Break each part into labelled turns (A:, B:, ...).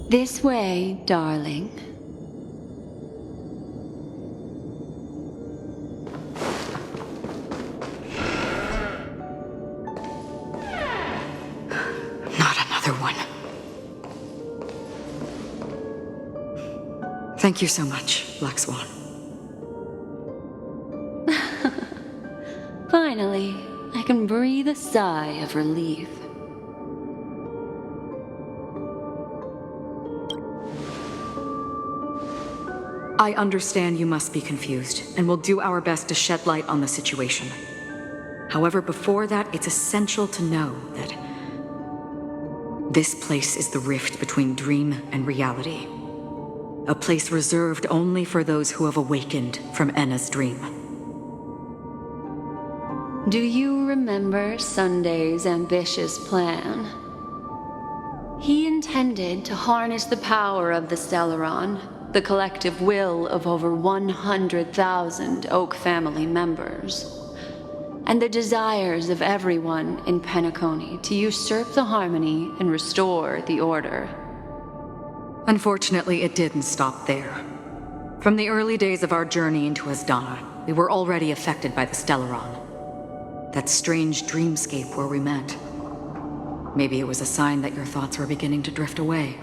A: This way, darling.
B: Not another one. Thank you so much, Black Swan.
A: Finally, I can breathe a sigh of relief.
B: I understand you must be confused, and will do our best to shed light on the situation. However, before that, it's essential to know that this place is the rift between dream and reality. A place reserved only for those who have awakened from Enna's dream.
A: Do you remember Sunday's ambitious plan? He intended to harness the power of the Stellaron, the collective will of over 100,000 Oak family members, and the desires of everyone in Penacony to usurp the harmony and restore the order.
B: Unfortunately, it didn't stop there. From the early days of our journey into Asdana, we were already affected by the Stellaron. That strange dreamscape where we met. Maybe it was a sign that your thoughts were beginning to drift away.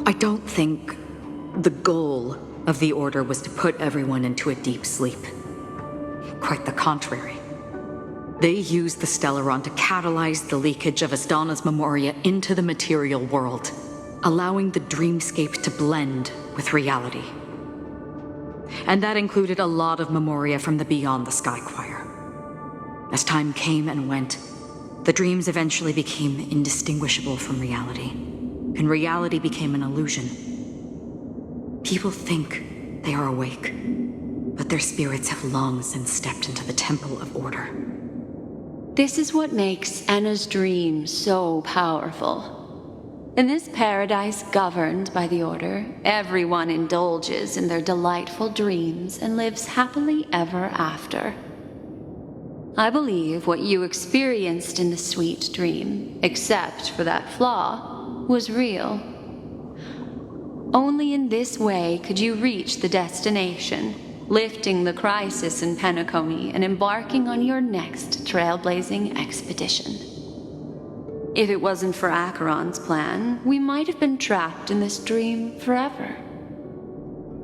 B: I don't think the goal of the Order was to put everyone into a deep sleep. Quite the contrary. They used the Stellaron to catalyze the leakage of Asdana's memoria into the material world, allowing the dreamscape to blend with reality. And that included a lot of memoria from the Beyond the Sky Choir. As time came and went, the dreams eventually became indistinguishable from reality, and reality became an illusion. People think they are awake, but their spirits have long since stepped into the Temple of Order.
A: This is what makes Enna's dream so powerful. In this paradise governed by the Order, everyone indulges in their delightful dreams and lives happily ever after. I believe what you experienced in the sweet dream, except for that flaw, was real. Only in this way could you reach the destination, lifting the crisis in Penacony and embarking on your next trailblazing expedition. If it wasn't for Acheron's plan, we might have been trapped in this dream forever.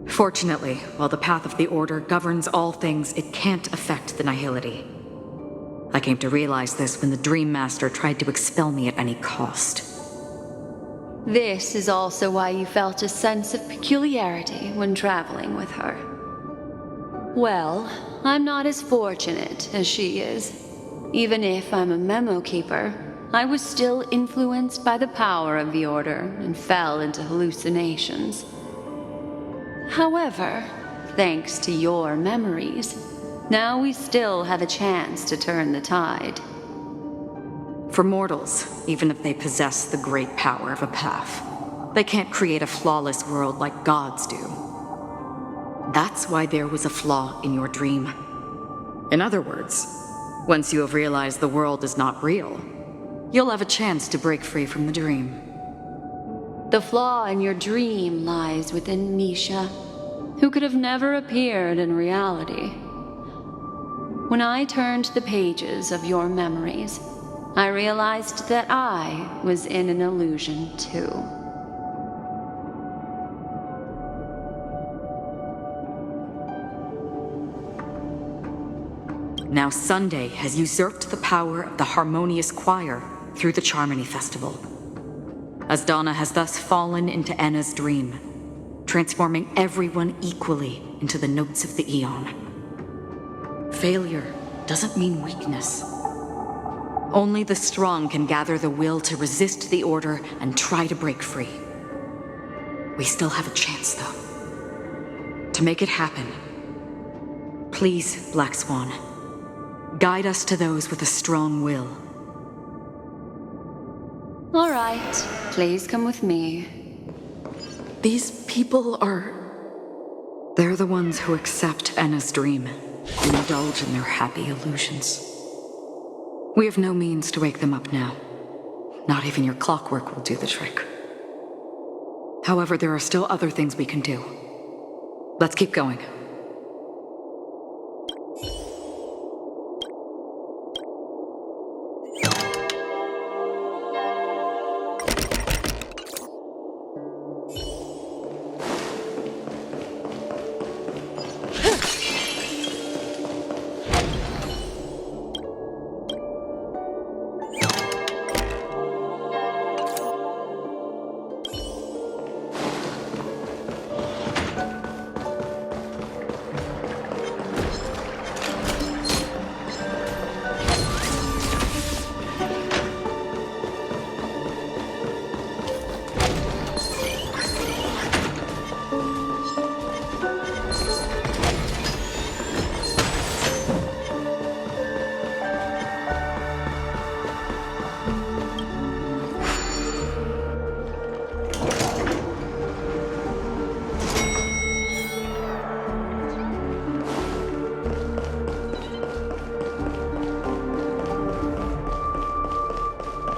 B: Fortunately, while the path of the Order governs all things, it can't affect the Nihility. I came to realize this when the Dream Master tried to expel me at any cost.
A: This is also why you felt a sense of peculiarity when traveling with her. Well, I'm not as fortunate as she is. Even if I'm a memo keeper, I was still influenced by the power of the Order and fell into hallucinations. However, thanks to your memories, now we still have a chance to turn the tide.
B: For mortals, even if they possess the great power of a path, they can't create a flawless world like gods do. That's why there was a flaw in your dream. In other words, once you have realized the world is not real, you'll have a chance to break free from the dream.
A: The flaw in your dream lies within Misha, who could have never appeared in reality. When I turned the pages of your memories, I realized that I was in an illusion too.
B: Now Sunday has usurped the power of the Harmonious Choir through the Charmony Festival. Asdana has thus fallen into Enna's dream, transforming everyone equally into the notes of the Aeon. Failure doesn't mean weakness. Only the strong can gather the will to resist the Order and try to break free. We still have a chance, though. To make it happen, please, Black Swan, guide us to those with a strong will.
A: All right, please come with me.
B: These people are... They're the ones who accept Enna's dream and indulge in their happy illusions. We have no means to wake them up now. Not even your clockwork will do the trick. However, there are still other things we can do. Let's keep going.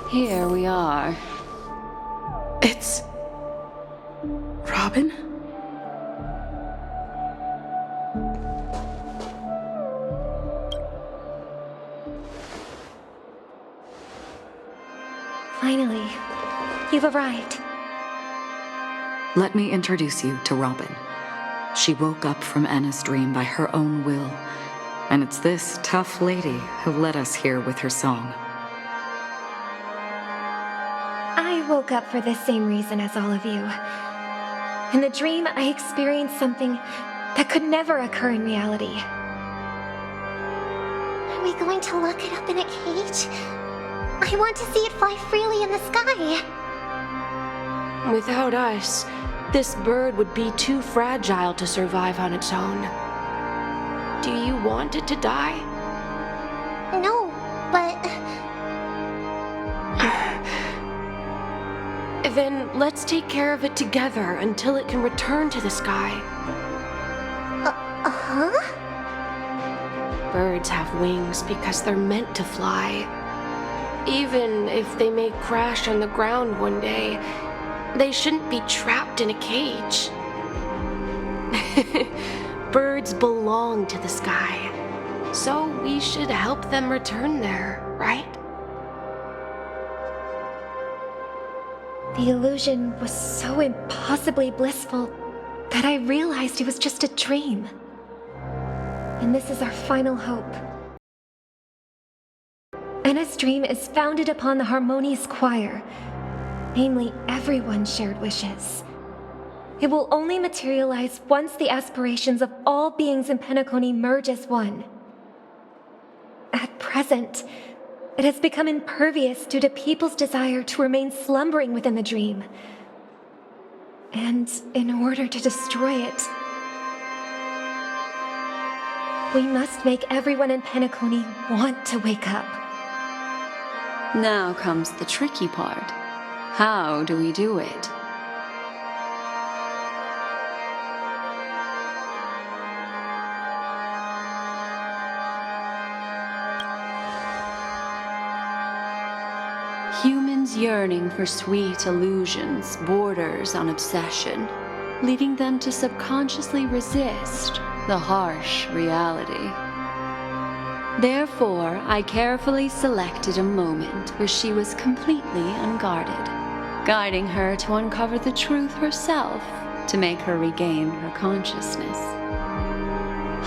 A: Here we are.
C: It's... Robin?
D: Finally, you've arrived.
B: Let me introduce you to Robin. She woke up from Anna's dream by her own will, and it's this tough lady who led us here with her song.
D: I woke up for the same reason as all of you. In the dream, I experienced something that could never occur in reality.
E: Are we going to lock it up in a cage? I want to see it fly freely in the sky.
C: Without us, this bird would be too fragile to survive on its own. Do you want it to die?
E: No, but...
C: Then let's take care of it together until it can return to the sky.
E: Huh?
C: Birds have wings because they're meant to fly. Even if they may crash on the ground one day, they shouldn't be trapped in a cage. Birds belong to the sky, so we should help them return there, right?
D: The illusion was so impossibly blissful that I realized it was just a dream. And this is our final hope. Anna's dream is founded upon the harmonious choir, namely everyone's shared wishes. It will only materialize once the aspirations of all beings in Penacony merge as one. At present, it has become impervious due to people's desire to remain slumbering within the dream. And in order to destroy it, we must make everyone in Penacony want to wake up.
A: Now comes the tricky part. How do we do it? Humans' yearning for sweet illusions borders on obsession, leading them to subconsciously resist the harsh reality. Therefore, I carefully selected a moment where she was completely unguarded, guiding her to uncover the truth herself to make her regain her consciousness.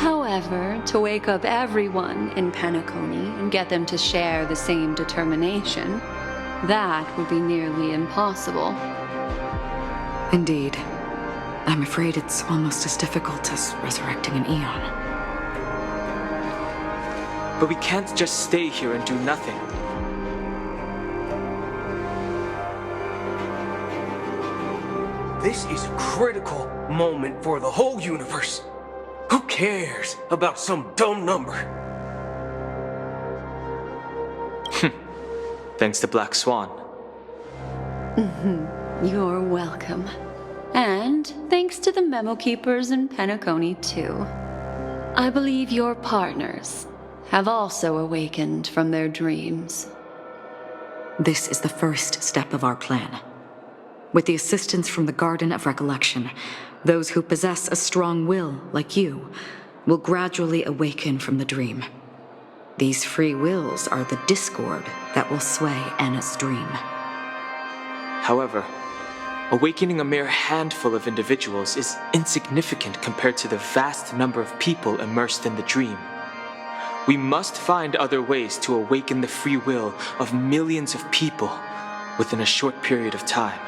A: However, to wake up everyone in Penacony and get them to share the same determination, that would be nearly impossible.
B: Indeed. I'm afraid it's almost as difficult as resurrecting an Eon.
F: But we can't just stay here and do nothing.
G: This is a critical moment for the whole universe. Who cares about some dumb number?
F: Thanks to Black Swan.
A: You're welcome. And thanks to the memo keepers in Penacony, too. I believe your partners have also awakened from their dreams.
B: This is the first step of our plan. With the assistance from the Garden of Recollection, those who possess a strong will, like you, will gradually awaken from the dream. These free wills are the discord that will sway Anna's dream.
F: However, awakening a mere handful of individuals is insignificant compared to the vast number of people immersed in the dream. We must find other ways to awaken the free will of millions of people within a short period of time.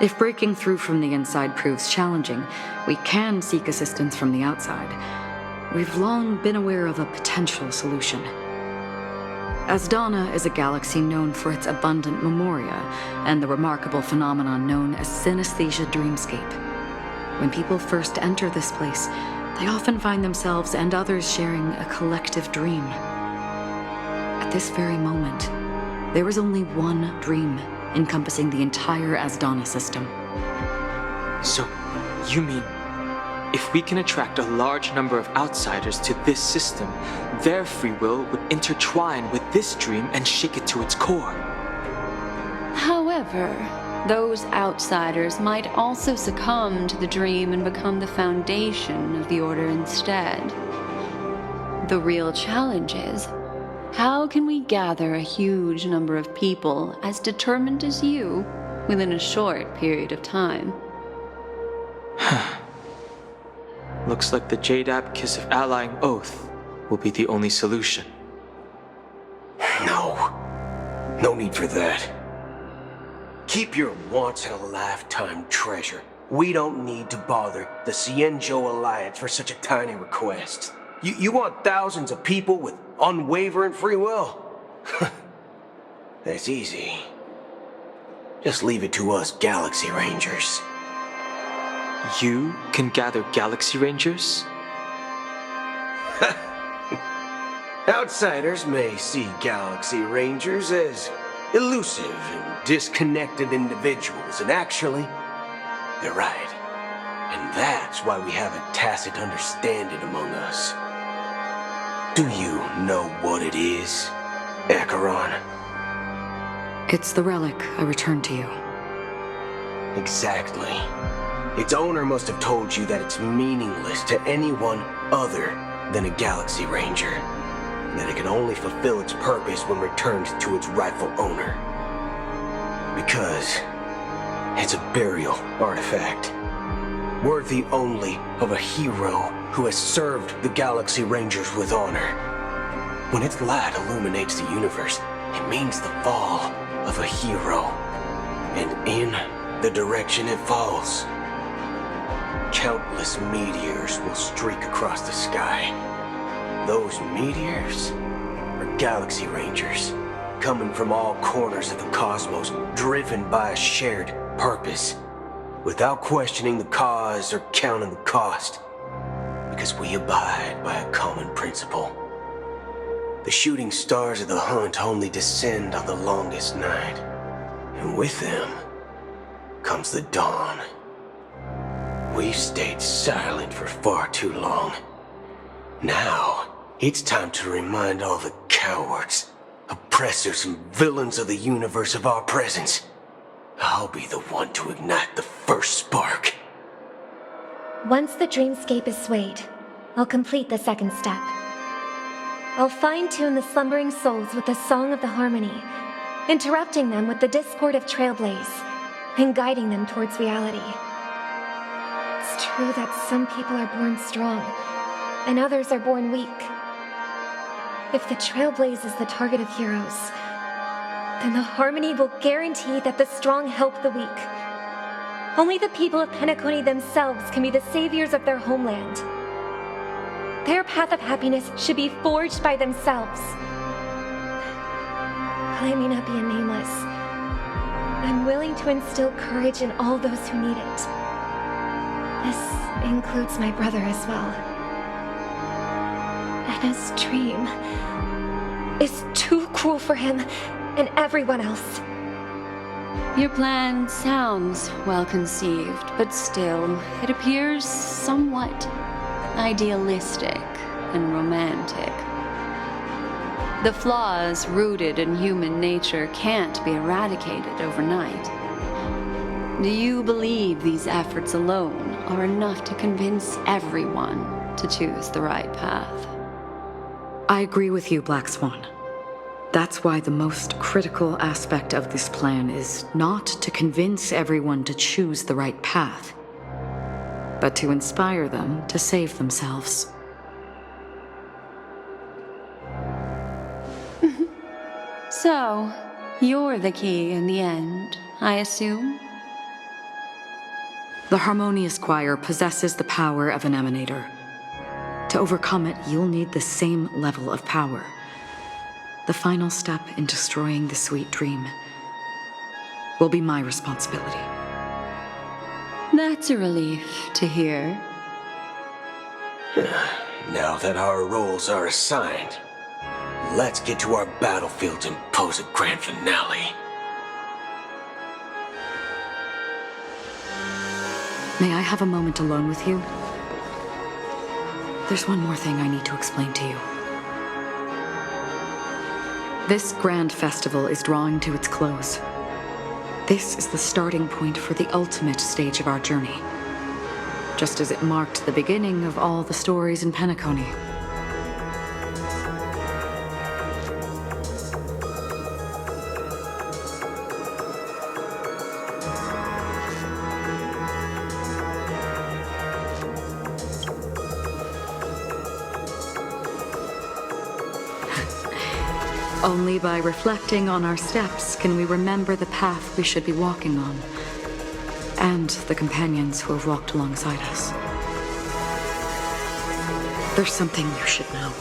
B: If breaking through from the inside proves challenging, we can seek assistance from the outside. We've long been aware of a potential solution. Asdana is a galaxy known for its abundant memoria and the remarkable phenomenon known as synesthesia dreamscape. When people first enter this place, they often find themselves and others sharing a collective dream. At this very moment, there is only one dream encompassing the entire Asdana system.
F: So, you mean, if we can attract a large number of outsiders to this system, their free will would intertwine with this dream and shake it to its core?
A: However, those outsiders might also succumb to the dream and become the foundation of the Order instead. The real challenge is, how can we gather a huge number of people as determined as you within a short period of time?
F: Looks like the Jadab Kiss of Allying Oath will be the only solution.
G: No need for that. Keep your once-in-a-lifetime treasure. We don't need to bother the Cienjo Alliance for such a tiny request. You want thousands of people with unwavering free will? That's easy. Just leave it to us Galaxy Rangers.
F: You can gather Galaxy Rangers?
G: Outsiders may see Galaxy Rangers as elusive and disconnected individuals, and actually, they're right. And that's why we have a tacit understanding among us. Do you know what it is, Acheron?
B: It's the relic I returned to you.
G: Exactly. Its owner must have told you that it's meaningless to anyone other than a Galaxy Ranger, and that it can only fulfill its purpose when returned to its rightful owner. Because it's a burial artifact, worthy only of a hero who has served the Galaxy Rangers with honor. When its light illuminates the universe, it means the fall of a hero, and in the direction it falls, countless meteors will streak across the sky. Those meteors are Galaxy Rangers, coming from all corners of the cosmos, driven by a shared purpose, without questioning the cause or counting the cost, because we abide by a common principle. The shooting stars of the hunt only descend on the longest night, and with them comes the dawn. We've stayed silent for far too long. Now, it's time to remind all the cowards, oppressors, and villains of the universe of our presence. I'll be the one to ignite the first spark.
D: Once the dreamscape is swayed, I'll complete the second step. I'll fine-tune the slumbering souls with the Song of the Harmony, interrupting them with the discord of Trailblaze, and guiding them towards reality. It's true that some people are born strong, and others are born weak. If the Trailblaze is the target of heroes, then the Harmony will guarantee that the strong help the weak. Only the people of Penacony themselves can be the saviors of their homeland. Their path of happiness should be forged by themselves. While I may not be a nameless, I'm willing to instill courage in all those who need it. This includes my brother as well. Anna's dream is too cruel for him and everyone else.
A: Your plan sounds well conceived, but still, it appears somewhat idealistic and romantic. The flaws rooted in human nature can't be eradicated overnight. Do you believe these efforts alone are enough to convince everyone to choose the right path?
B: I agree with you, Black Swan. That's why the most critical aspect of this plan is not to convince everyone to choose the right path, but to inspire them to save themselves.
A: So, you're the key in the end, I assume?
B: The Harmonious Choir possesses the power of an emanator. To overcome it, you'll need the same level of power. The final step in destroying the sweet dream will be my responsibility.
A: That's a relief to hear.
G: Now that our roles are assigned, let's get to our battlefield and pose a grand finale.
B: May I have a moment alone with you? There's one more thing I need to explain to you. This grand festival is drawing to its close. This is the starting point for the ultimate stage of our journey, just as it marked the beginning of all the stories in Penacony. Only by reflecting on our steps can we remember the path we should be walking on, and the companions who have walked alongside us. There's something you should know.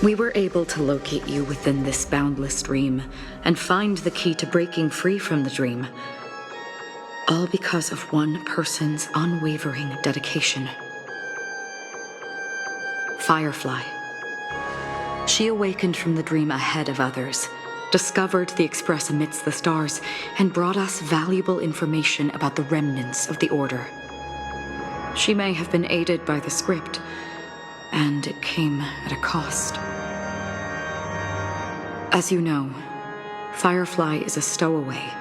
B: We were able to locate you within this boundless dream and find the key to breaking free from the dream, all because of one person's unwavering dedication. Firefly. She awakened from the dream ahead of others, discovered the Express amidst the stars, and brought us valuable information about the remnants of the Order. She may have been aided by the script, and it came at a cost. As you know, Firefly is a stowaway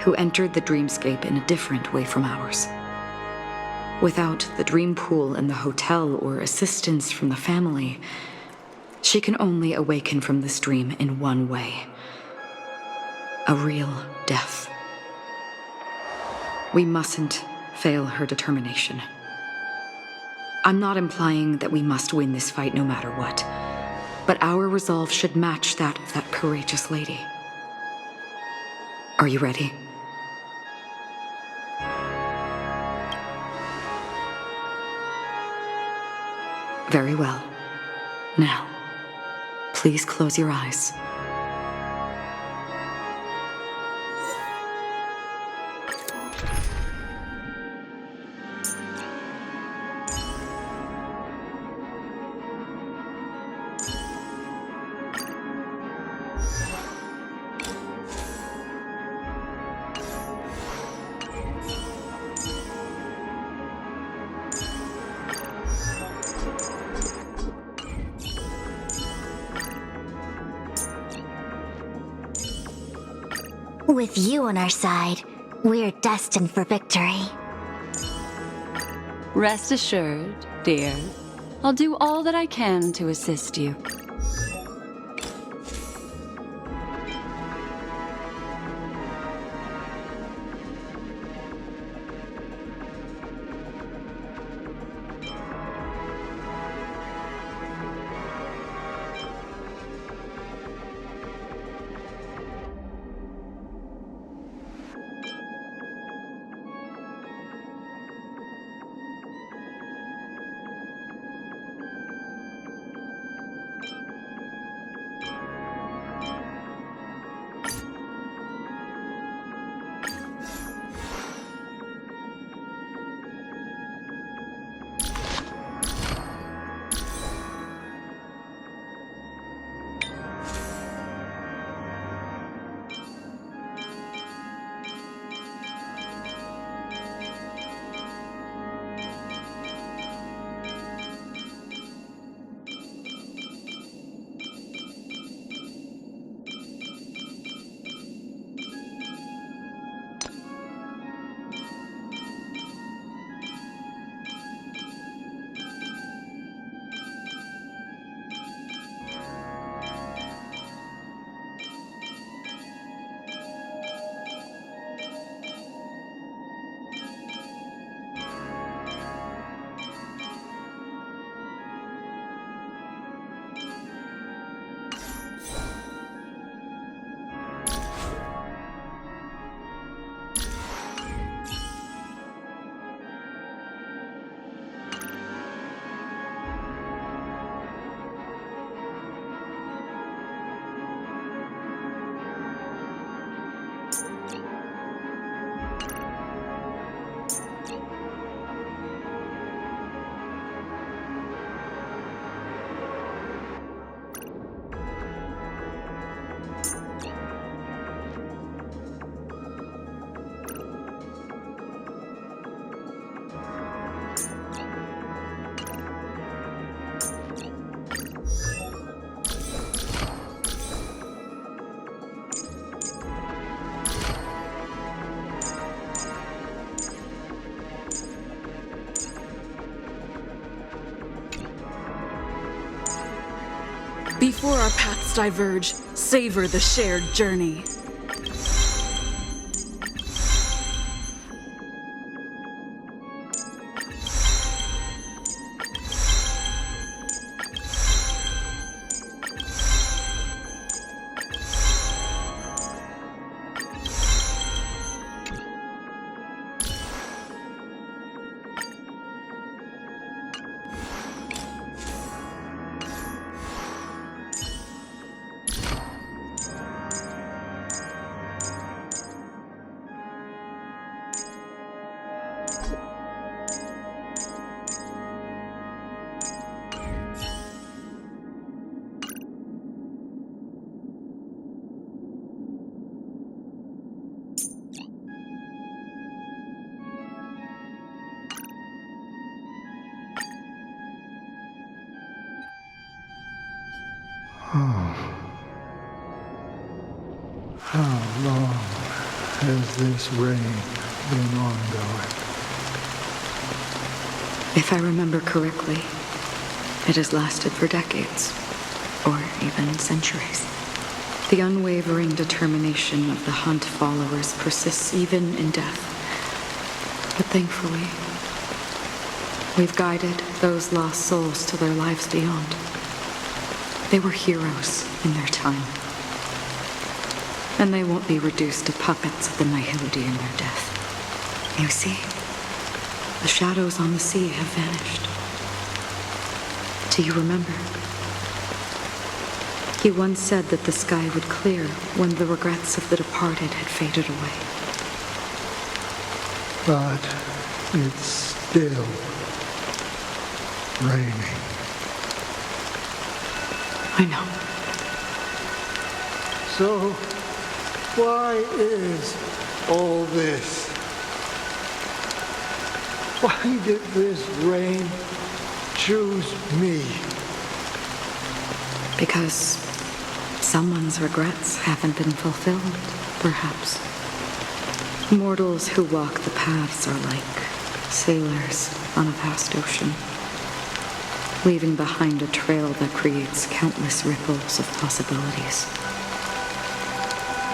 B: who entered the dreamscape in a different way from ours. Without the dream pool in the hotel or assistance from the family, she can only awaken from this dream in one way: a real death. We mustn't fail her determination. I'm not implying that we must win this fight no matter what, but our resolve should match that of that courageous lady. Are you ready? Very well. Now, please close your eyes.
E: With you on our side, we're destined for victory.
A: Rest assured, dear. I'll do all that I can to assist you.
H: Before our paths diverge, savor the shared journey.
I: How long has this reign been ongoing?
B: If I remember correctly, it has lasted for decades, or even centuries. The unwavering determination of the Hunt followers persists even in death. But thankfully, we've guided those lost souls to their lives beyond. They were heroes in their time. And they won't be reduced to puppets of the Nihility in their death. You see, the shadows on the sea have vanished. Do you remember? He once said that the sky would clear when the regrets of the departed had faded away.
I: But it's still raining.
B: I know.
I: So, why is all this? Why did this rain choose me?
B: Because someone's regrets haven't been fulfilled, perhaps. Mortals who walk the paths are like sailors on a vast ocean, leaving behind a trail that creates countless ripples of possibilities.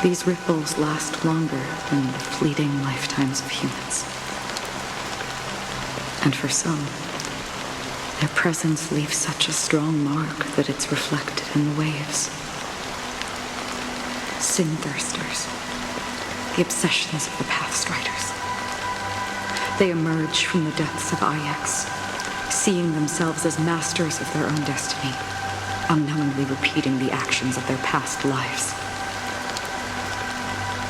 B: These ripples last longer than the fleeting lifetimes of humans. And for some, their presence leaves such a strong mark that it's reflected in the waves. Sin-thirsters, the obsessions of the Pathstriders. They emerge from the depths of Ix, seeing themselves as masters of their own destiny, unknowingly repeating the actions of their past lives.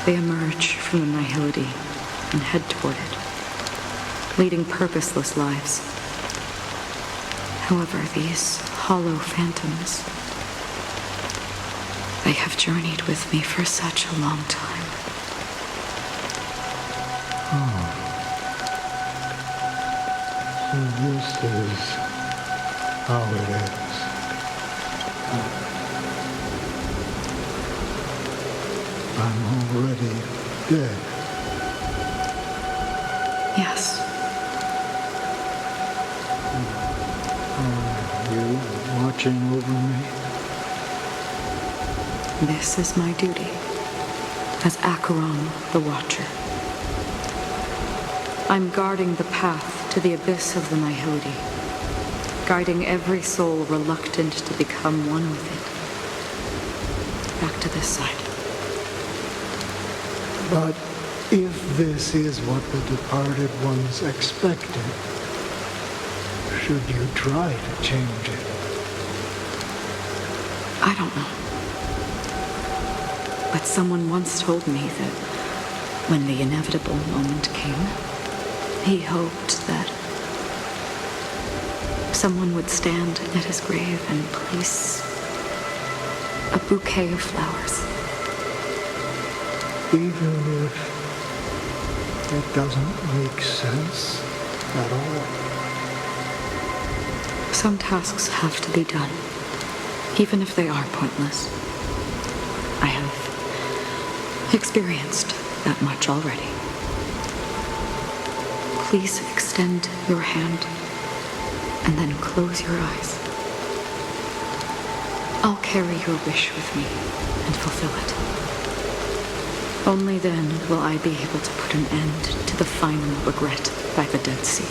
B: They emerge from the Nihility and head toward it, leading purposeless lives. However, these hollow phantoms, they have journeyed with me for such a long time.
I: So this is how it is. I'm already dead.
B: Yes.
I: Are you watching over me?
B: This is my duty as Acheron the Watcher. I'm guarding the path to the abyss of the Nihility, guiding every soul reluctant to become one with it. Back to this side.
I: But if this is what the departed ones expected, should you try to change it?
B: I don't know. But someone once told me that when the inevitable moment came, he hoped that someone would stand at his grave and place a bouquet of flowers.
I: Even if it doesn't make sense at all.
B: Some tasks have to be done, even if they are pointless. I have experienced that much already. Please extend your hand and then close your eyes. I'll carry your wish with me and fulfill it. Only then will I be able to put an end to the final regret by the Dead Sea.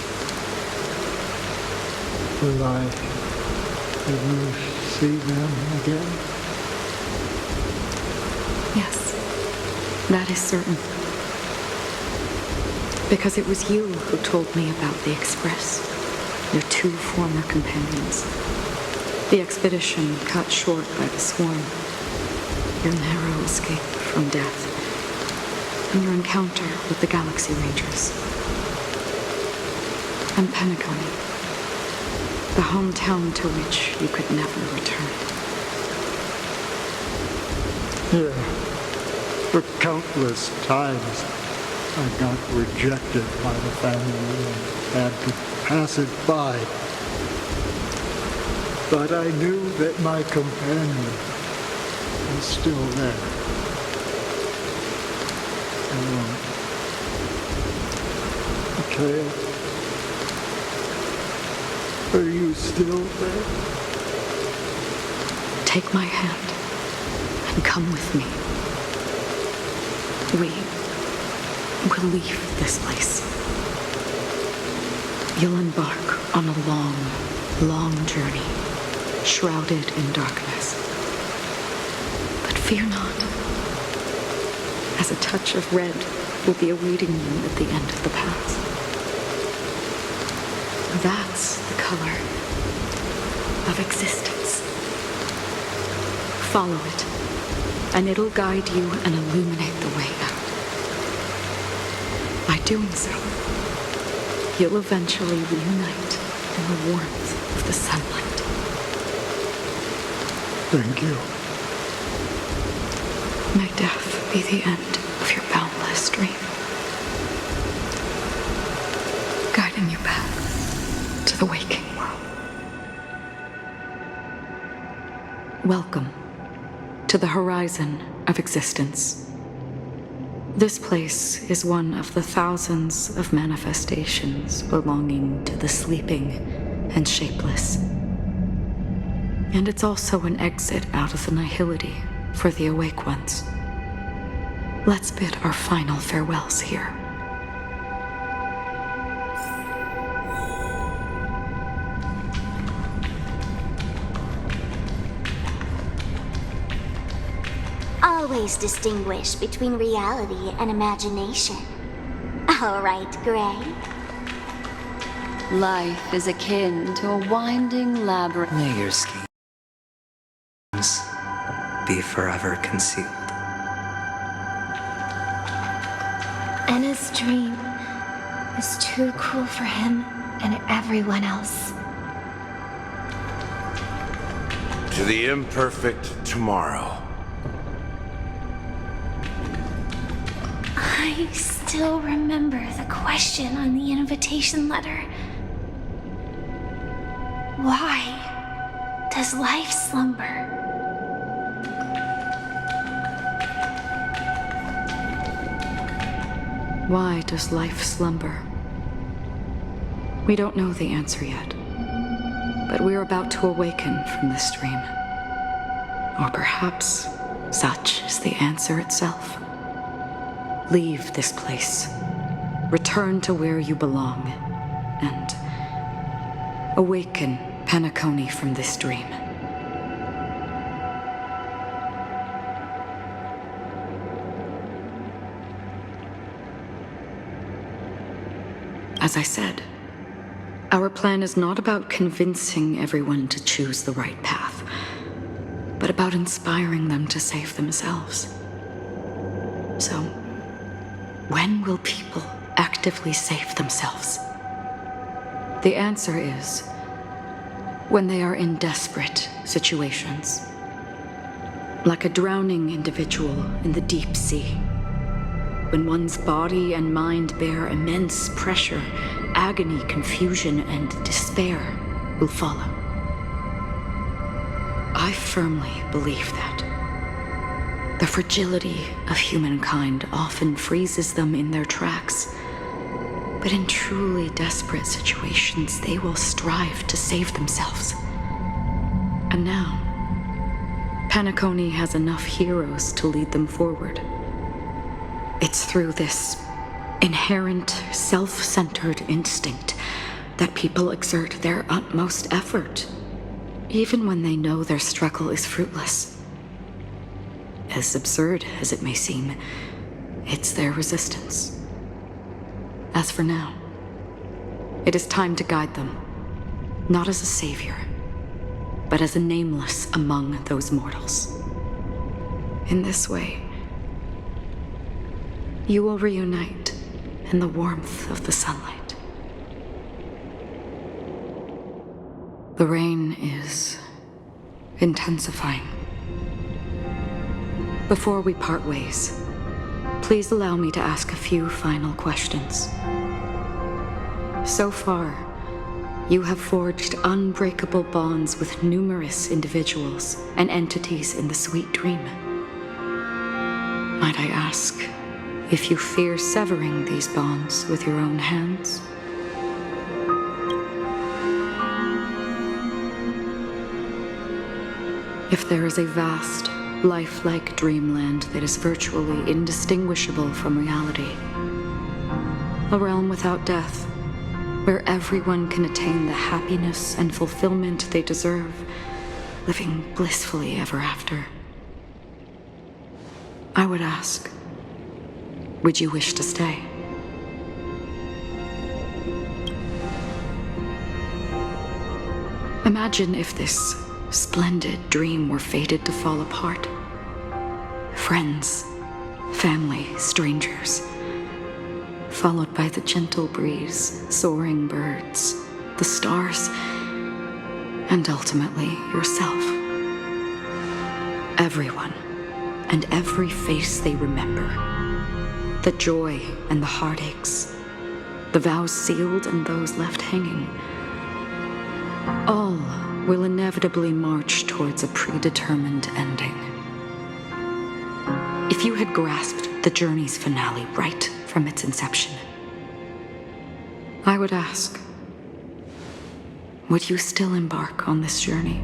I: Will I ever see them again?
B: Yes, that is certain. Because it was you who told me about the Express, your 2 former companions. The expedition cut short by the swarm, your narrow escape from death, and your encounter with the Galaxy Rangers. And Penacony, the hometown to which you could never return.
I: Yeah. For countless times, I got rejected by the family and had to pass it by. But I knew that my companion was still there. Alone. Okay. Are you still there?
B: Take my hand and come with me. We will leave this place. You'll embark on a long, long journey, shrouded in darkness. But fear not, as a touch of red will be awaiting you at the end of the path. That's the color of existence. Follow it, and it'll guide you and illuminate the way out. By doing so, you'll eventually reunite in the warmth of the sunlight.
I: Thank you.
B: May death be the end of your boundless dream, guiding you back to the waking world. Welcome to the horizon of existence. This place is one of the thousands of manifestations belonging to the sleeping and shapeless. And it's also an exit out of the nihility for the awake ones. Let's bid our final farewells here.
E: Always distinguish between reality and imagination. All right, Gray.
A: Life is akin to a winding labyrinth.
J: May your schemes be forever concealed.
D: Anna's dream is too cruel for him and everyone else.
K: To the imperfect tomorrow.
E: I still remember the question on the invitation letter. Why does life slumber?
B: Why does life slumber? We don't know the answer yet, but we're about to awaken from this dream. Or perhaps such is the answer itself. Leave this place, return to where you belong, and awaken Penacony from this dream. As I said, our plan is not about convincing everyone to choose the right path, but about inspiring them to save themselves. So, when will people actively save themselves? The answer is when they are in desperate situations. Like a drowning individual in the deep sea. When one's body and mind bear immense pressure, agony, confusion, and despair will follow. I firmly believe that. The fragility of humankind often freezes them in their tracks. But in truly desperate situations, they will strive to save themselves. And now, Penacony has enough heroes to lead them forward. It's through this inherent, self-centered instinct that people exert their utmost effort, even when they know their struggle is fruitless. As absurd as it may seem, it's their resistance. As for now, it is time to guide them, not as a savior, but as a nameless among those mortals. In this way, you will reunite in the warmth of the sunlight. The rain is intensifying. Before we part ways, please allow me to ask a few final questions. So far, you have forged unbreakable bonds with numerous individuals and entities in the Sweet Dream. Might I ask if you fear severing these bonds with your own hands? If there is a vast, lifelike dreamland that is virtually indistinguishable from reality, a realm without death, where everyone can attain the happiness and fulfillment they deserve, living blissfully ever after, I would ask, would you wish to stay? Imagine if this splendid dream were fated to fall apart. Friends, family, strangers, followed by the gentle breeze, soaring birds, the stars, and ultimately yourself. Everyone and every face they remember, the joy and the heartaches, the vows sealed and those left hanging, all will inevitably march towards a predetermined ending. If you had grasped the journey's finale right from its inception, I would ask, would you still embark on this journey?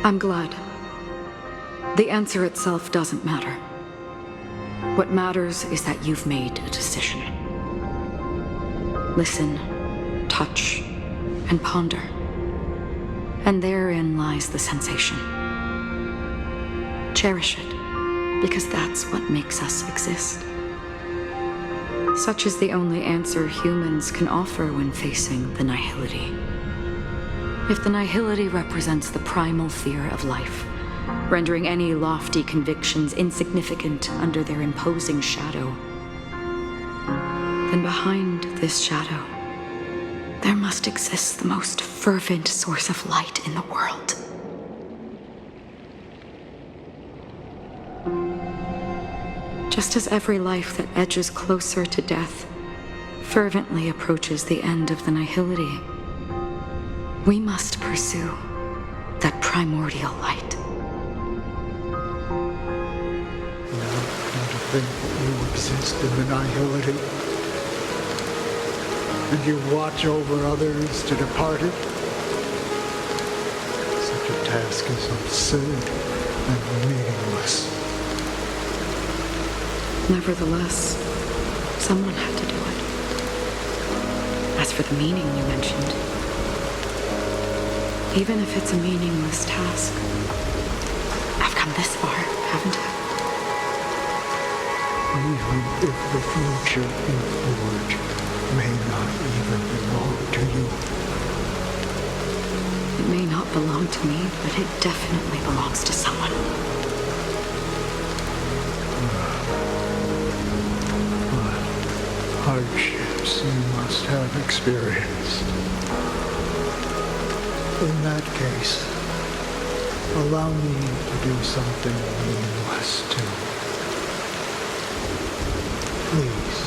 B: I'm glad. The answer itself doesn't matter. What matters is that you've made a decision. Listen, touch, and ponder. And therein lies the sensation. Cherish it, because that's what makes us exist. Such is the only answer humans can offer when facing the nihility. If the nihility represents the primal fear of life, rendering any lofty convictions insignificant under their imposing shadow, then behind this shadow, there must exist the most fervent source of light in the world. Just as every life that edges closer to death fervently approaches the end of the nihility, we must pursue that primordial light.
I: Now, come to think that you exist in the nihility, and you watch over others to depart it. Such a task is absurd and meaningless.
B: Nevertheless, someone had to do it. As for the meaning you mentioned, even if it's a meaningless task, I've come this far, haven't I?
I: Even if the future you forge may not even belong to you.
B: It may not belong to me, but it definitely belongs to someone.
I: What hardships you must have experienced. In that case, allow me to do something meaningless too. Please,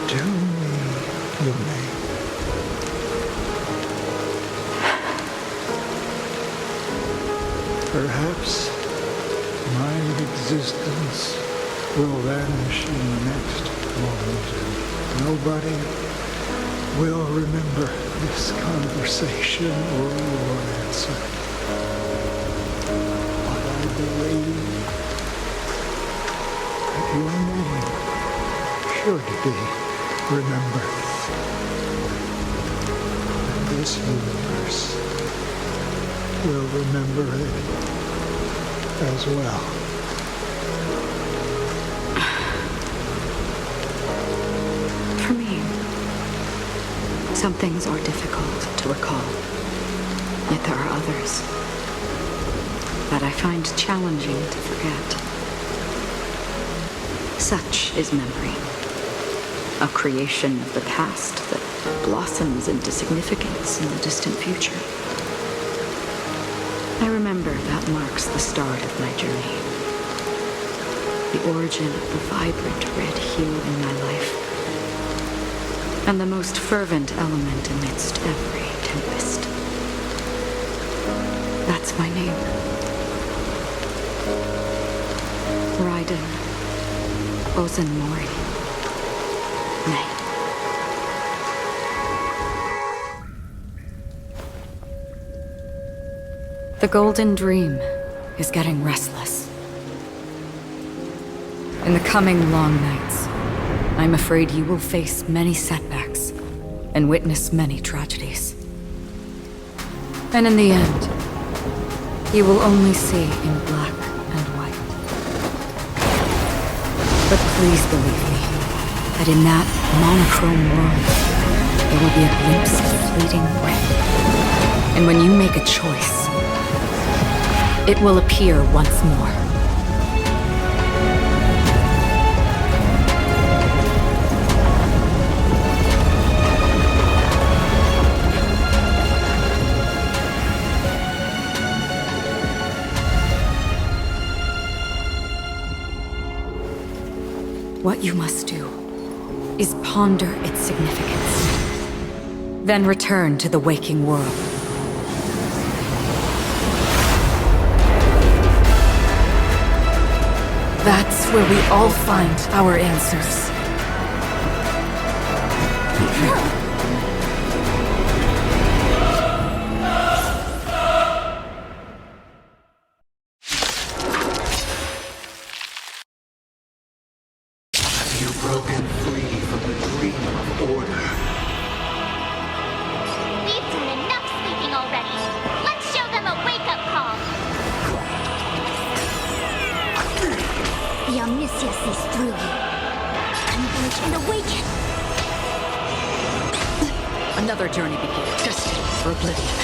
I: tell me your name. Perhaps my existence will vanish in the next moment, and nobody will remember. this conversation or your answer. But I believe that your name should be remembered. And this universe will remember it as well.
B: For me, some things are difficult to recall. Yet there are others that I find challenging to forget. Such is memory, a creation of the past that blossoms into significance in the distant future. I remember that marks the start of my journey, the origin of the vibrant red hue in my life, and the most fervent element amidst every tempest. That's my name. Raiden Ozenmori. Nay. The Golden Dream is getting restless. In the coming long nights, I'm afraid you will face many setbacks and witness many tragedies. And in the end, you will only see in black and white. But please believe me, that in that monochrome world, there will be a glimpse of fleeting red. And when you make a choice, it will appear once more. What you must do is ponder its significance, then return to the waking world. That's where we all find our answers.
G: Have you broken free from the dream of order?
E: We've done enough sleeping already. Let's show them a wake-up call. The omniscience is through you. Converge and awaken.
B: Another journey begins, destined for oblivion.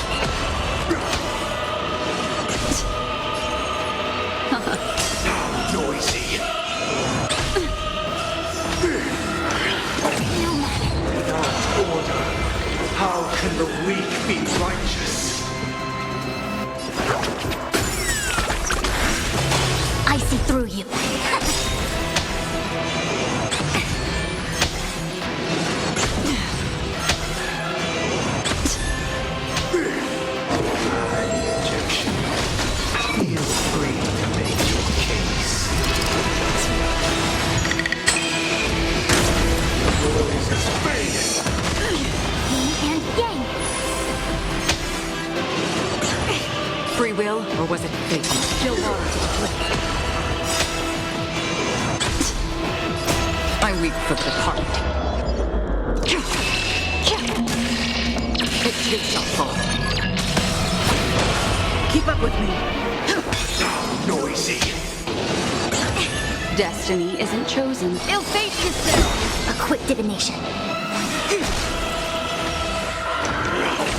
G: Noisy. Without order, how can the weak be righteous?
E: I see through you.
G: Objection. Feel free to make your case. Yours is faded.
E: Yin and yang.
B: Free will, or was it fate? Still water to the flip. I weep for the heart. It too shall fall. Keep up with me.
G: Noisy.
A: Destiny isn't chosen.
E: Ill fate yourself. A quick divination.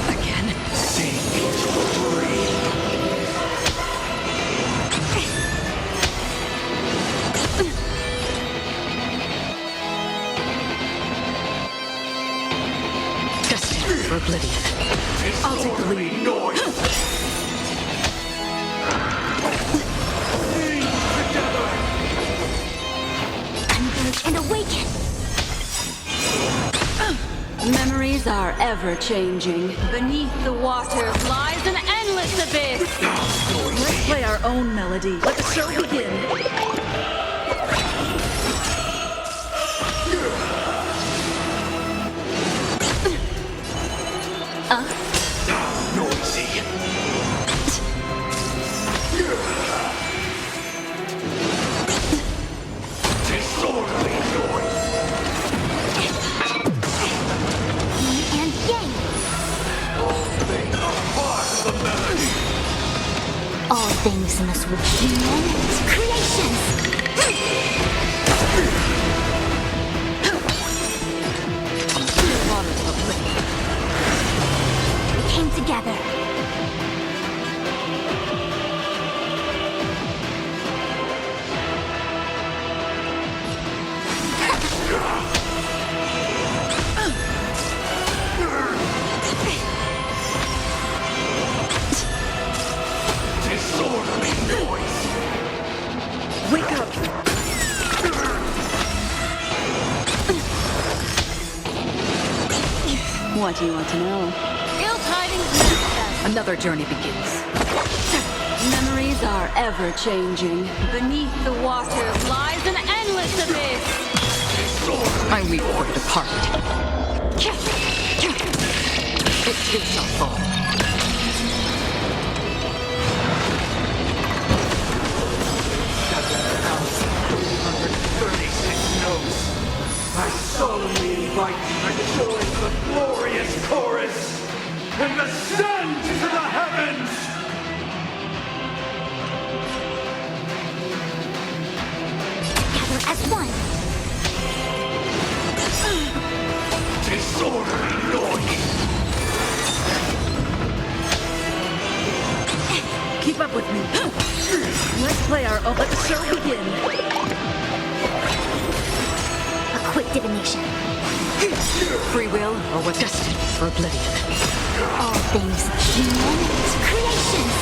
B: Again.
G: Sink free.
B: Destined for oblivion. I'll take the lead.
G: Noise.
E: Converge and awaken.
A: Memories are ever-changing. Beneath the waters lies an endless abyss.
H: Let's play our own melody. Let the show begin.
E: All things in this world. Humans, creations. We came together.
H: Wake up!
A: What do you want to know?
C: Ill tidings manifest.
B: Another journey begins.
A: Memories are ever-changing. Beneath the waters lies an endless abyss.
B: I weep for the departed. It too shall fall.
G: I solemnly invite you to join the glorious chorus and ascend to the heavens!
E: Together as one.
G: Disorderly noise!
H: Keep up with me. Let's play our own. Let the show begin.
E: A quick divination.
B: Free will or what's destined for oblivion.
E: All things humans, creations.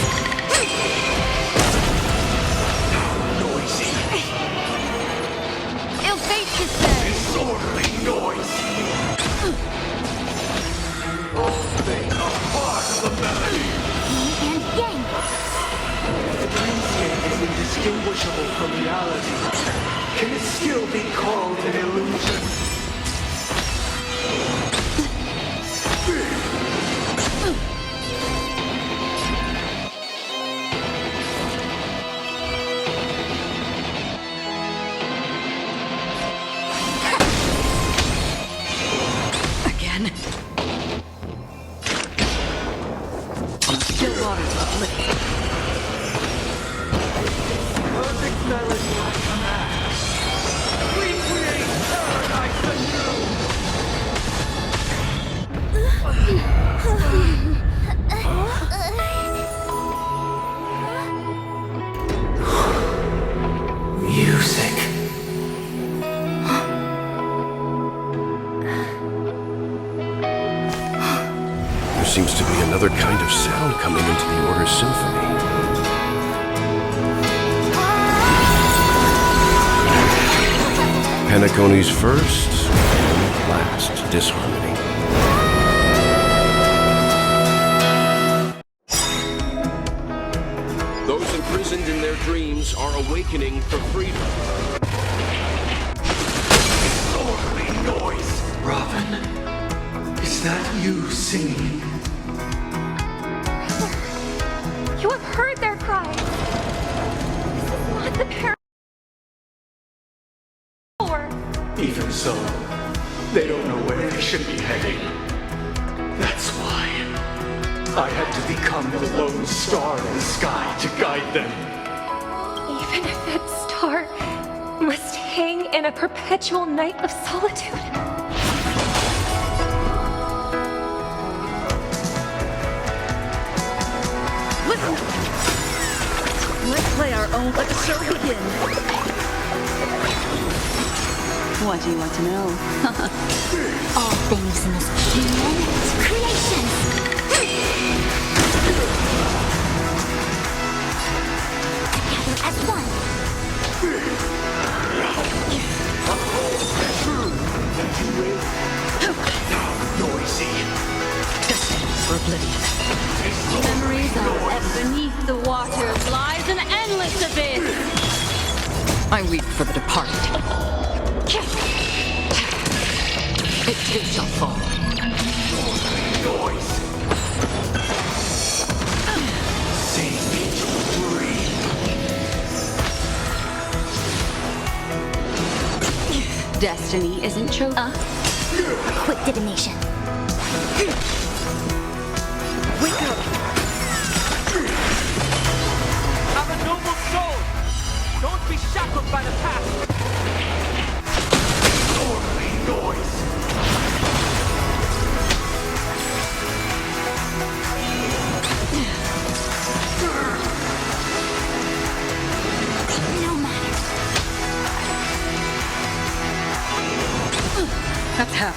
G: Noisy,
C: Ill fate descends.
G: disorderly noise! All things are part of the melody!
E: Yin and yang.
G: The dreamscape is indistinguishable from reality. Can it still be called an illusion?
B: Again? Still waters of oblivion.
G: Perfect melody at command. We create paradise anew! Music.
K: There seems to be another kind of sound coming into the Order's symphony. Penacony's first and last disharmony. Those imprisoned in their dreams are awakening for freedom.
G: Disorderly noise! Robin, is that you singing?
D: You have heard their cry. This is not the paradise.
G: Even so, they don't know where they should be heading. That's why I had to become the lone star in the sky to guide them.
D: Even if that star must hang in a perpetual night of solitude.
H: Listen! Let's play our own. Let the show begin.
A: What do you want to know?
E: All things in this humans, creations. Together as one.
G: Noisy.
B: Destined for oblivion.
A: Memories are beneath the waters lies an endless abyss.
B: I weep for the departed. It too shall fall.
G: Noise. Sing me to breathe.
A: Destiny isn't chosen.
E: A quick divination.
H: Wake up!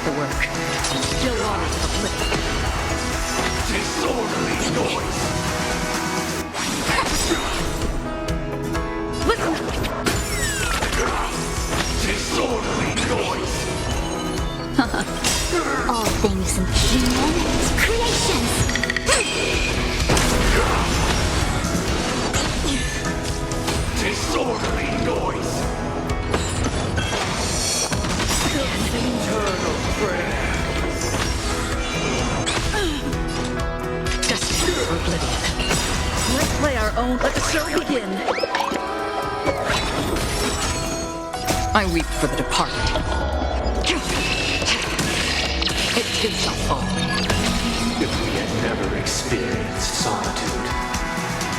H: the work. Still water to the place.
G: Disorderly noise!
H: Listen!
G: Disorderly noise!
E: All things in human creations.
G: Disorderly noise! Eternal prayer!
H: Destined for oblivion. Let's play our own. Let the show begin. I weep for the departed. It too shall fall.
G: If we had never experienced solitude,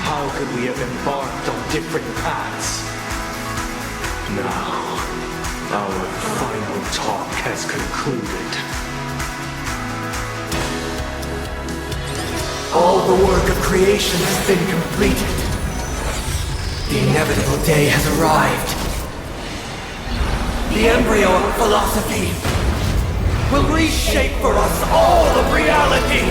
G: how could we have embarked on different paths? Now, our final talk has concluded. All the work of creation has been completed. The inevitable day has arrived. The embryo of philosophy will reshape for us all of reality.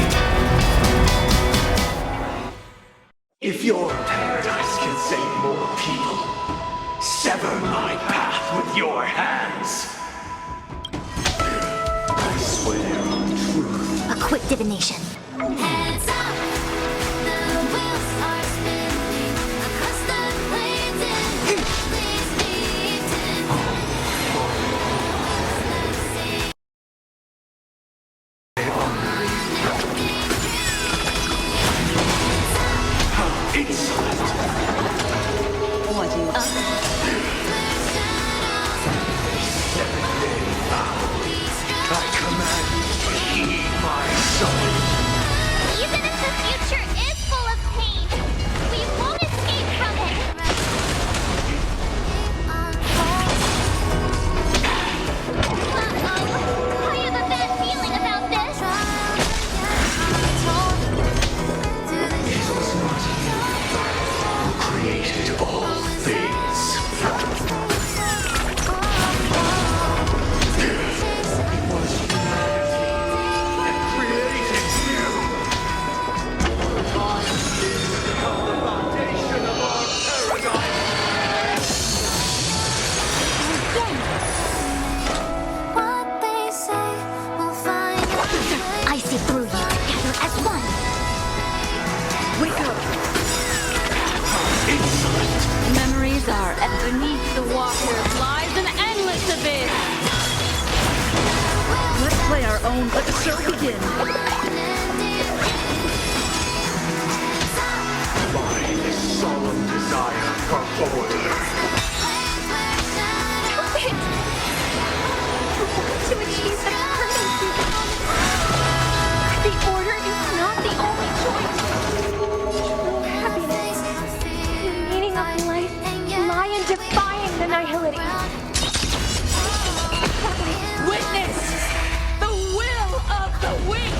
G: If your paradise can save more people, sever my path with your hands. I swear on truth.
E: A quick divination.
L: Hands up, the wheels are spinning across the plains and please leave
G: Insolent!
H: What do you want?
G: 7-day vow. I command you to heed my summons.
L: Even if the future is full of pain, we won't escape from it. Uh-oh. I have a bad feeling about this.
G: It was not you who created all things. It was humanity that created you. I become the foundation of our paradise.
L: What they say will find
E: I see through you together as one.
H: Wake up!
G: Insolent!
A: Memories are beneath the water lies an endless abyss.
H: Let's play our own. Let the show begin.
G: By this solemn desire for order.
E: To achieve the permanency. The order is not the only choice. True happiness, the meaning of life, lie in defying the nihility.
H: Witness the will of the weak!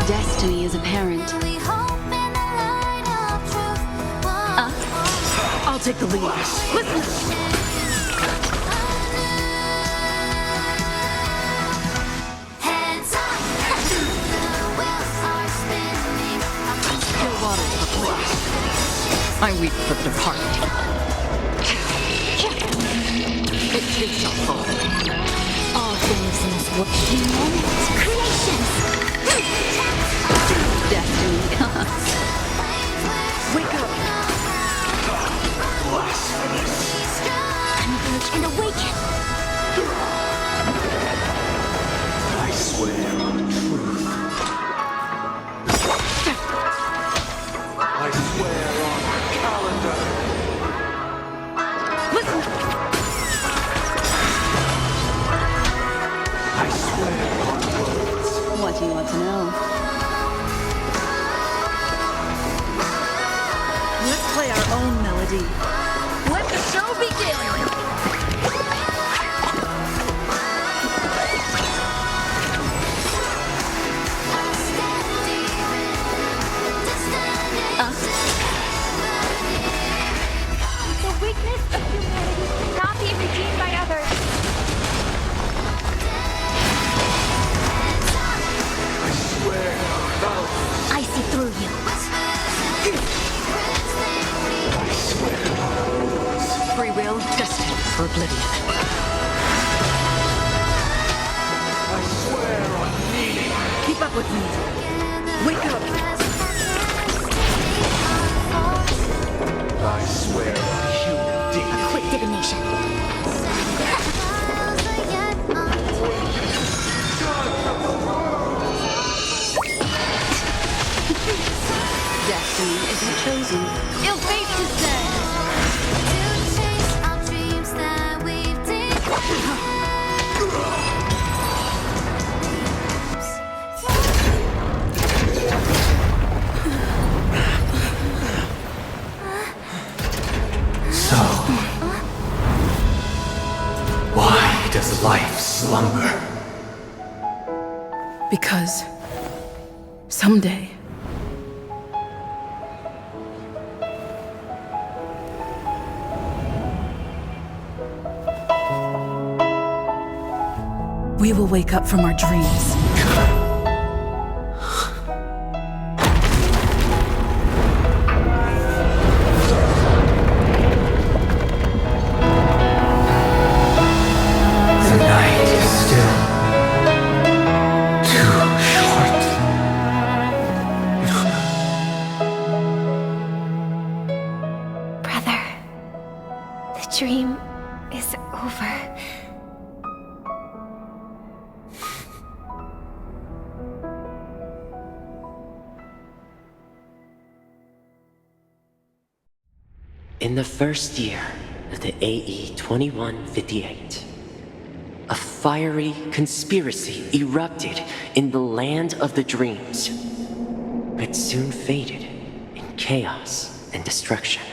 A: Destiny is apparent.
L: we hope in the light of truth.
H: I'll take the lead. Listen!
L: Hands up, the wheels are spinning.
H: Still water to the place. I weep for the departed. It too shall fall.
E: All things in this world, human creations.
A: Destiny.
H: Wake up!
E: Converge and awaken.
G: I swear on truth. I swear on the calendar.
H: Listen!
G: I swear on words.
A: What do you want to know?
H: Let's play our own melody. Let the show begin!
E: The weakness of humanity
H: me. Wake up!
G: I swear on human dignity.
E: Quick divination.
H: Destiny isn't chosen. Ill fate descends!
G: So, why does life slumber?
H: Because someday we will wake up from our dreams.
G: The night is still too short.
D: Brother, the dream is over.
M: In the first year of the AE 2158, a fiery conspiracy erupted in the land of the dreams, but soon faded in chaos and destruction.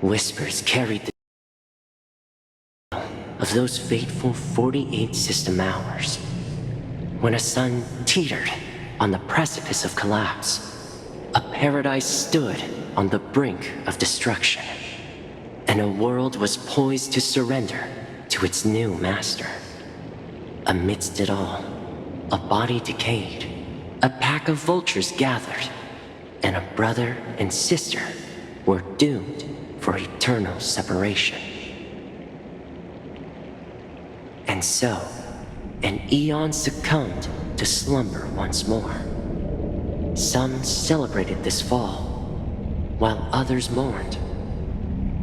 M: Whispers carried the of those fateful 48 system hours, when a sun teetered on the precipice of collapse. A paradise stood on the brink of destruction, and a world was poised to surrender to its new master. Amidst it all, a body decayed, a pack of vultures gathered, and a brother and sister were doomed for eternal separation. And so, an eon succumbed to slumber once more. Some celebrated this fall, while others mourned.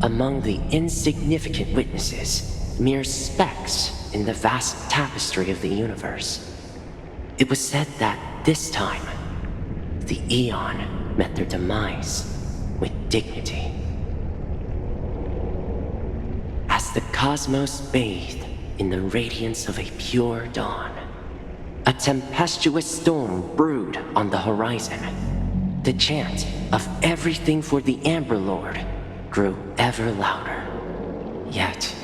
M: Among the insignificant witnesses, mere specks in the vast tapestry of the universe, it was said that this time, the Eon met their demise with dignity. As the cosmos bathed in the radiance of a pure dawn, a tempestuous storm brewed on the horizon. The chant of everything for the Amber Lord grew ever louder. Yet,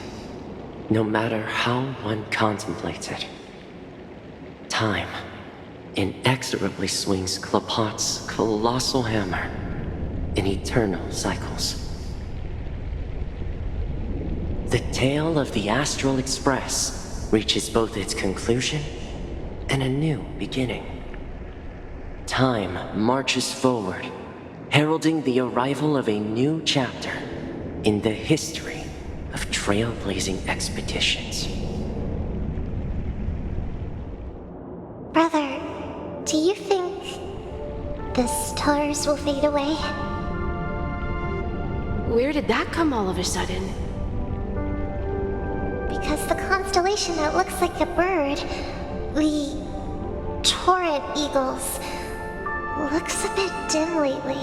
M: no matter how one contemplates it, time inexorably swings Klapot's colossal hammer in eternal cycles. The tale of the Astral Express reaches both its conclusion and a new beginning. Time marches forward, heralding the arrival of a new chapter in the history of trailblazing expeditions.
E: Brother, do you think the stars will fade away?
C: Where did that come all of a sudden?
E: Because the constellation that looks like a bird, the Torrent Eagles, looks a bit dim lately.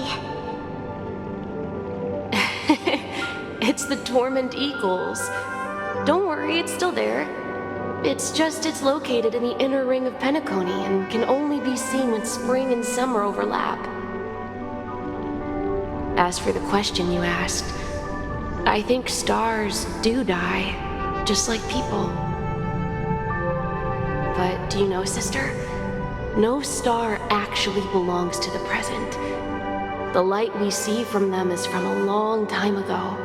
C: It's the Torment Eagles. Don't worry, it's still there. It's just it's located in the inner ring of Penacony and can only be seen when spring and summer overlap. As for the question you asked, I think stars do die, just like people. But do you know, sister? No star actually belongs to the present. The light we see from them is from a long time ago.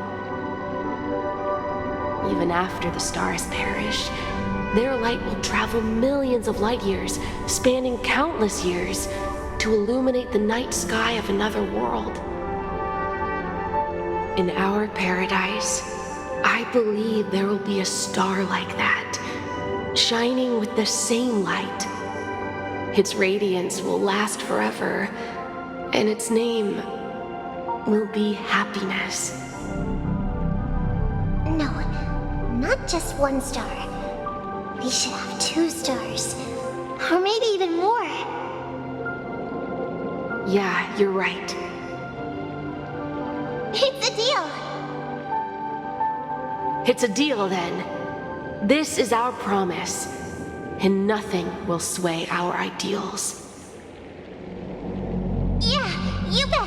C: Even after the stars perish, their light will travel millions of light years, spanning countless years, to illuminate the night sky of another world. In our paradise, I believe there will be a star like that, shining with the same light. Its radiance will last forever, and its name will be happiness.
L: No, not just one star. We should have 2 stars. Or maybe even more.
C: Yeah, you're right.
L: It's a deal.
C: It's a deal then. This is our promise, and nothing will sway our ideals.
L: Yeah, you bet.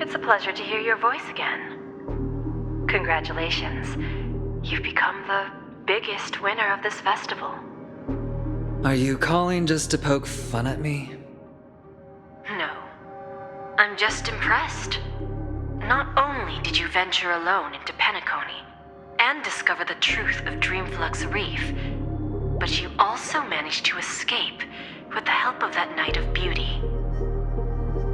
N: It's a pleasure to hear your voice again. Congratulations. You've become the biggest winner of this festival.
J: Are you calling just to poke fun at me?
N: No. I'm just impressed. Not only did you venture alone into Penacony and discover the truth of Dreamflux Reef, but you also managed to escape with the help of that Knight of Beauty.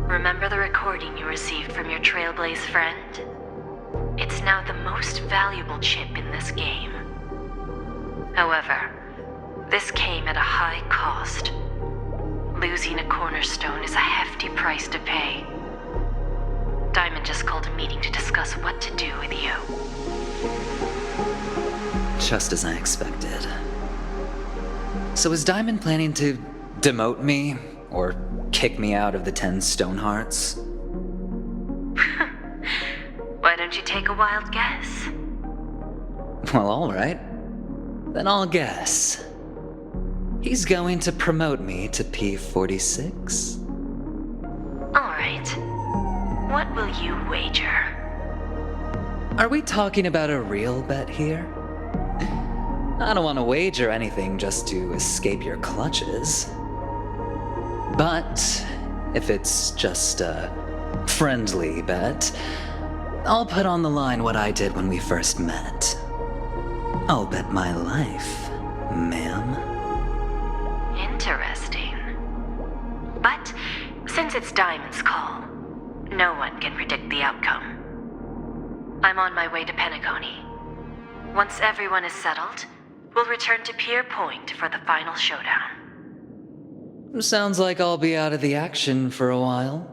N: Remember the recording you received from your Trailblaze friend? It's now the most valuable chip in this game. However, this came at a high cost. Losing a cornerstone is a hefty price to pay. Diamond just called a meeting to discuss what to do with you.
J: Just as I expected. So is Diamond planning to demote me? Or kick me out of the 10 Stonehearts?
N: Why don't you take a wild guess?
J: Well, alright. Then I'll guess. He's going to promote me to P46?
N: Alright. What will you wager?
J: Are we talking about a real bet here? I don't want to wager anything just to escape your clutches. But if it's just a friendly bet, I'll put on the line what I did when we first met. I'll bet my life, ma'am.
N: Interesting. But since it's Diamond's call, no one can predict the outcome. I'm on my way to Penacony. Once everyone is settled, we'll return to Pier Point for the final showdown.
J: Sounds like I'll be out of the action for a while.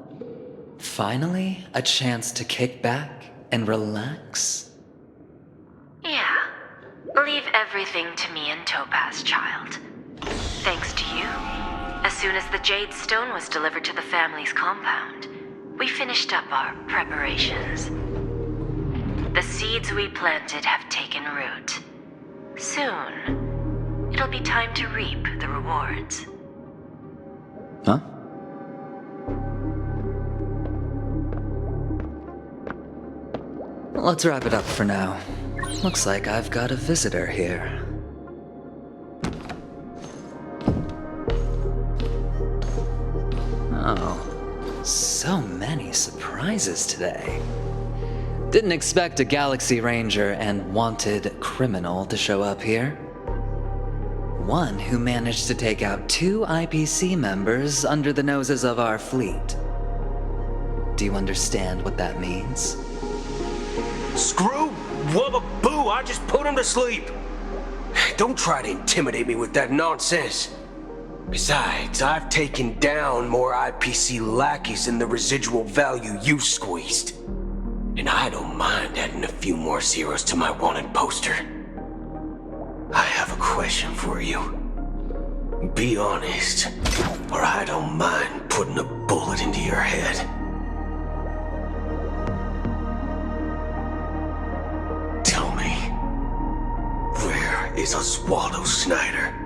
J: Finally, a chance to kick back and relax?
N: Yeah. Leave everything to me and Topaz, child. Thanks to you. As soon as the Jade Stone was delivered to the family's compound, we finished up our preparations. The seeds we planted have taken root. Soon, it'll be time to reap the rewards.
J: Huh? Let's wrap it up for now. Looks like I've got a visitor here. Oh, so many surprises today. Didn't expect a Galaxy Ranger and wanted criminal to show up here. One who managed to take out 2 IPC members under the noses of our fleet. Do you understand what that means?
G: Screw Wubba Boo, I just put him to sleep. Don't try to intimidate me with that nonsense. Besides, I've taken down more IPC lackeys than the residual value you squeezed. And I don't mind adding a few more zeros to my wanted poster. I have a question for you. Be honest, or I don't mind putting a bullet into your head. Tell me, where is Oswaldo Snyder?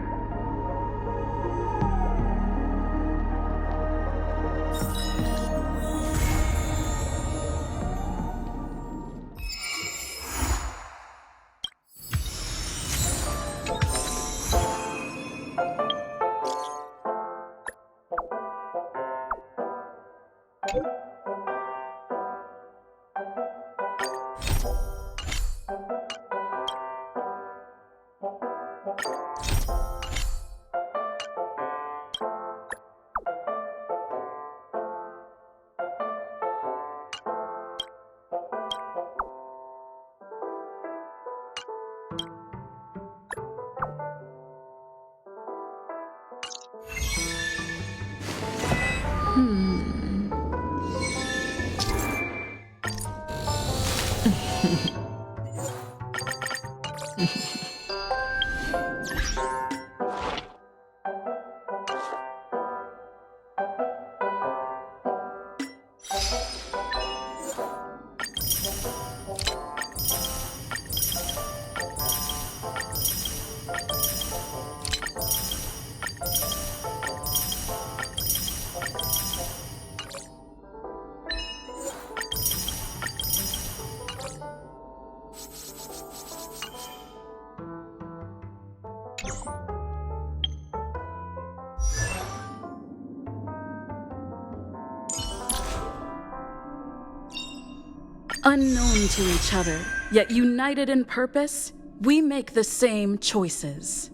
H: Unknown to each other, yet united in purpose, we make the same choices.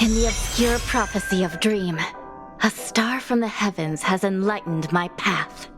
O: In the obscure prophecy of Dream, a star from the heavens has enlightened my path.